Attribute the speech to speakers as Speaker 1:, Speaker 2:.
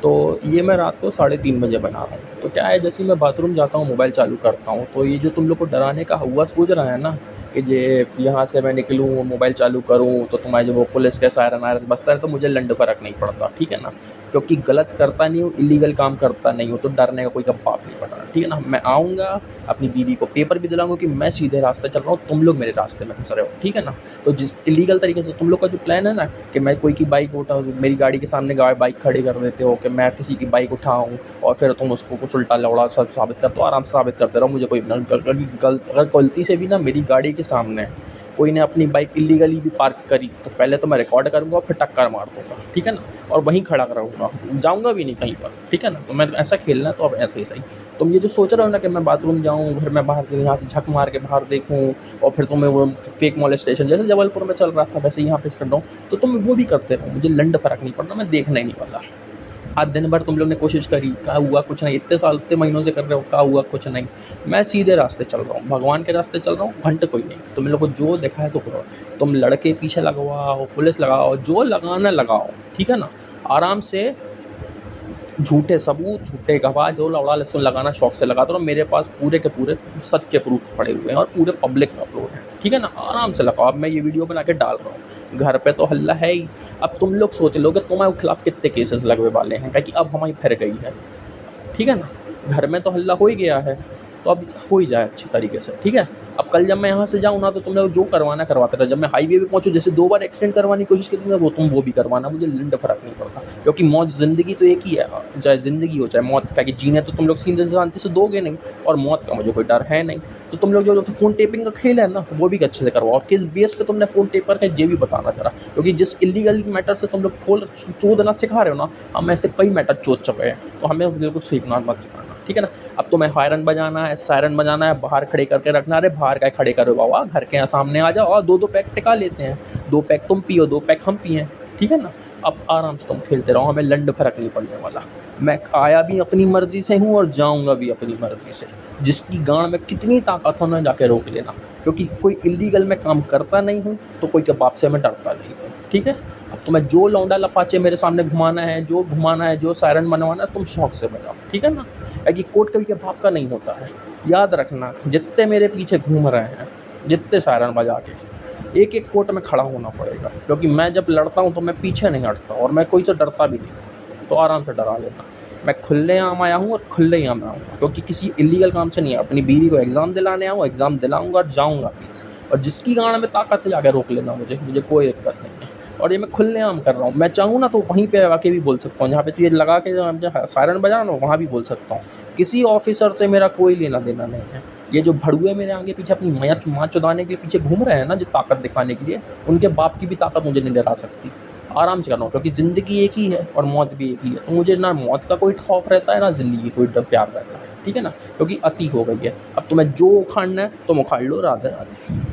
Speaker 1: तो ये मैं रात को 3:30 बजे बना रहा हूँ। तो क्या है, जैसे ही मैं बाथरूम जाता हूँ, मोबाइल चालू करता हूँ, तो ये जो तुम लोग को डराने का हुआ सूझ रहा है ना, कि ये यहाँ से मैं निकलूँ, मोबाइल चालू करूँ, तो तुम्हारे जो वो पुलिस के सायरन वायरन बजता है, तो मुझे लंड फ़र्क नहीं पड़ता, ठीक है ना? क्योंकि गलत करता नहीं हूँ, इल्लीगल काम करता नहीं हूँ, तो डरने का कोई का बाप नहीं पड़ रहा, ठीक है ना? मैं आऊँगा, अपनी बीवी को पेपर भी दिलाऊँगा कि मैं सीधे रास्ते चल रहा हूँ, तुम लोग मेरे रास्ते में घुस रहे हो, ठीक है ना? तो जिस इल्लीगल तरीके से तुम लोग का जो प्लान है ना, कि मैं कोई की बाइक उठाऊँ, मेरी गाड़ी के सामने बाइक खड़ी कर देते हो, कि मैं किसी की बाइक उठाऊँ और फिर तुम उसको कुछ उल्टा लौड़ा सब साबित करते हो, आराम से साबित करते रहो, मुझे कोई अगर गलती से भी ना मेरी गाड़ी के सामने कोई ने अपनी बाइक इल्लीगली भी पार्क करी, तो पहले तो मैं रिकॉर्ड करूँगा और फिर टक्कर मार दूँगा, ठीक है ना? और वहीं खड़ा रहूँगा, जाऊँगा भी नहीं कहीं पर, ठीक है ना? तो मैं ऐसा खेलना है, तो अब ऐसे ही सही। तुम ये जो सोच रहे हो ना कि मैं बाथरूम जाऊँ, फिर मैं बाहर से यहाँ से झक मार के बाहर देखूँ और फिर तुम्हें वो फेक मोलेस्टेशन जैसे जबलपुर में चल रहा था, वैसे यहाँ पे कर रहा हूँ, तो तुम वो भी करते रहो, मुझे लंड फ़र्क नहीं पड़ना, मैं देखना ही नहीं वाला। आज दिन भर तुम लोग ने कोशिश करी, क्या हुआ? कुछ नहीं, इतने साल इतने महीनों से कर रहे हो, क्या हुआ? कुछ नहीं। मैं सीधे रास्ते चल रहा हूँ, भगवान के रास्ते चल रहा हूँ, भंट कोई नहीं। तुम लोग को जो देखा है सो करो। तुम लड़के पीछे लगवाओ, पुलिस लगाओ, जो लगाना लगाओ, ठीक है ना? आराम से झूठे सबूत, झूठे गवाह, जो लौड़ा लहसुन लगाना शौक से लगाता रहो। मेरे पास पूरे के पूरे सच के प्रूफ पड़े हुए हैं और पूरे पब्लिक में अपलोड हैं, ठीक है ना? आराम से लगाओ। अब मैं ये वीडियो बना के डाल रहा हूँ, घर पे तो हल्ला है ही। अब तुम लोग सोच लो कि तुम्हारे खिलाफ कितने केसेस लगने वाले हैं, क्योंकि अब हमारी फिर गई है, ठीक है ना? घर में तो हल्ला हो ही गया है, तो अब हो ही जाए अच्छी तरीके से, ठीक है? अब कल जब मैं यहाँ से जाऊँ ना, तो तुम लोग जो करवाना करवाते रहो। जब मैं हाईवे पे पहुँचूँ, जैसे 2 बार एक्सीडेंट करवाने की कोशिश की तुमने, वो भी करवाना, मुझे लिंड फ़र्क नहीं पड़ता। क्योंकि मौत ज़िंदगी तो एक ही है, चाहे ज़िंदगी हो चाहे मौत, ताकि जीने तो तुम लोग सीधे शांति से दोगे नहीं, और मौत का मुझे कोई डर है नहीं। तो तुम लोग जो फ़ोन टेपिंग का खेल है ना, वो भी अच्छे से करवाओ। और किस बेस पे तुमने फ़ोन टेप कर है, ये भी बताना ज़रा, क्योंकि जिस इल्लीगल मैटर से तुम लोग चोदना सिखा रहे हो ना, हम ऐसे कई मैटर चोद चुके हैं, तो हमें बिल्कुल सीखना मत सिखाना, ठीक है ना? अब तुम्हें हायरन बजाना है, सायरन बजाना है, बाहर खड़े करके रखना। अरे बाहर काहे खड़े करे बाबा, घर के सामने आ जाओ और 2-2 पैक टिका लेते हैं। 2 पैक तुम पियो, 2 पैक हम पिएँ, ठीक है ना? अब आराम से तुम खेलते रहो, हमें लंड फ़र्क नहीं पड़ने वाला। मैं आया भी अपनी मर्ज़ी से हूँ और जाऊँगा भी अपनी मर्ज़ी से। जिसकी गाँड में कितनी ताकत हो ना, जाके रोक लेना, क्योंकि कोई इल्लीगल मैं काम करता नहीं हूँ, तो कोई के बाप से मैं डरता नहीं हूँ, ठीक है? अब तुम्हें जो लौंडा लपाचे मेरे सामने घुमाना है, जो घुमाना है, जो सायरन बनवाना है, तुम शौक से बजाओ, ठीक है ना? कि कोर्ट कभी के बाप का नहीं होता है। याद रखना, जितने मेरे पीछे घूम रहे हैं, जितने सायरन बजा के, एक-एक कोर्ट में खड़ा होना पड़ेगा, क्योंकि मैं जब लड़ता हूँ तो मैं पीछे नहीं हटता और मैं कोई से डरता भी नहीं। तो आराम से डरा लेना। मैं खुलेआम आया हूँ और खुलेआम आऊँगा, क्योंकि किसी इल्लीगल काम से नहीं आया। अपनी बीवी को एग्ज़ाम दिलाने आया हूँ, एग्ज़ाम दिलाऊँगा और जाऊँगा भी। और जिसकी गाँड में ताकत है, जाके रोक लेना मुझे कोई दिक्कत नहीं है। और ये मैं खुलेआम कर रहा हूँ। मैं चाहूँ ना तो वहीं पे आके भी बोल सकता हूँ, जहाँ पे तू ये लगा के जो सायरन बजा ना, वहाँ भी बोल सकता हूँ। किसी ऑफ़िसर से मेरा कोई लेना-देना नहीं है। ये जो भड़ुए मेरे आगे पीछे अपनी माँ चुदाने के पीछे घूम रहे हैं ना, जो ताकत दिखाने के लिए, उनके बाप की भी ताकत मुझे नहीं डरा सकती। आराम से कर रहा हूँ, क्योंकि ज़िंदगी एक ही है और मौत भी एक ही है। तो मुझे ना मौत का कोई खौफ़ रहता है, ना ज़िंदगी कोई प्यार रहता है, ठीक है ना? क्योंकि अति हो गई है। अब तुम्हें जो उखाड़ना है तुम उखाड़ लो। राधे-राधे।